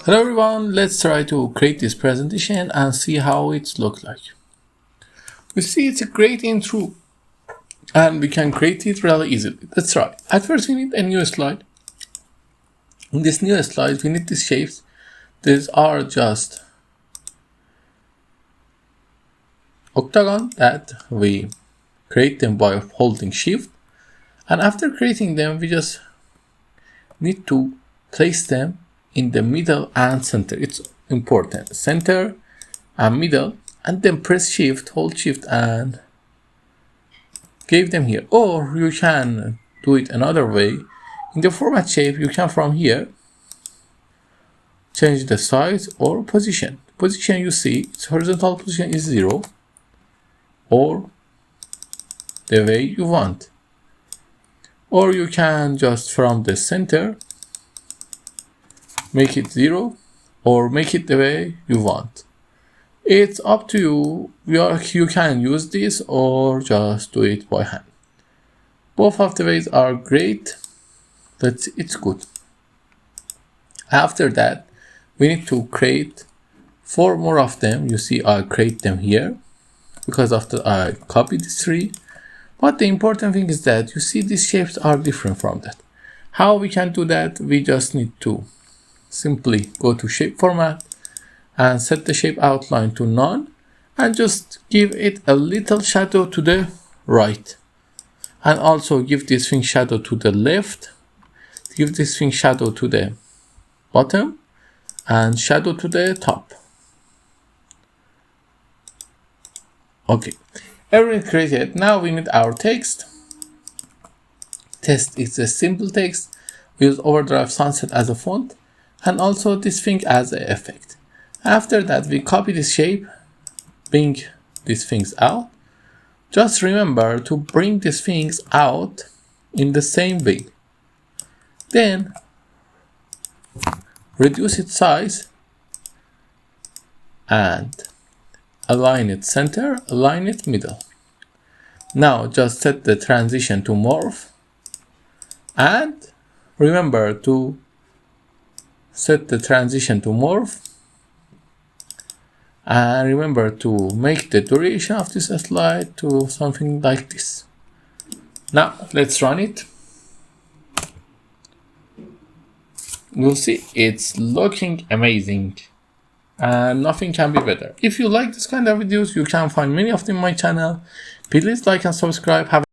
Hello everyone, let's try to create this presentation and see how it looks like. We see it's a great intro and we can create it really easily. Let's try. At first we need a new slide. In this new slide we need these shapes. These are just octagon that we create them by holding shift, and after creating them we just need to place them in the middle and center. It's important. Center and middle, and then press shift, hold shift and give them here. Or you can do it another way. In the format shape you can from here change the size or position. Position, you see its horizontal position is 0 or the way you want. Or you can just from the center make it 0 or make it the way you want. It's up to you. You can use this or just do it by hand. Both of the ways are great. It's good. After that, we need to create 4 more of them. You see, I create them here because after I copied these 3. But the important thing is that you see these shapes are different from that. How we can do that? We just need to simply go to shape format and set the shape outline to none and just give it a little shadow to the right, and also give this thing shadow to the left, give this thing shadow to the bottom and shadow to the top. Okay, everything created. Now we need our text. Text is a simple text. We use Overdrive Sunset as a font and also this thing as an effect. After that we copy this shape, bring these things out. Just remember to bring these things out in the same way. Then reduce its size and align it center, align it middle. Now just set the transition to morph and remember to set the transition to morph and remember to make the duration of this slide to something like this. Now let's run it. You'll see it's looking amazing and nothing can be better. If you like this kind of videos, you can find many of them on my channel. Please like and subscribe. Have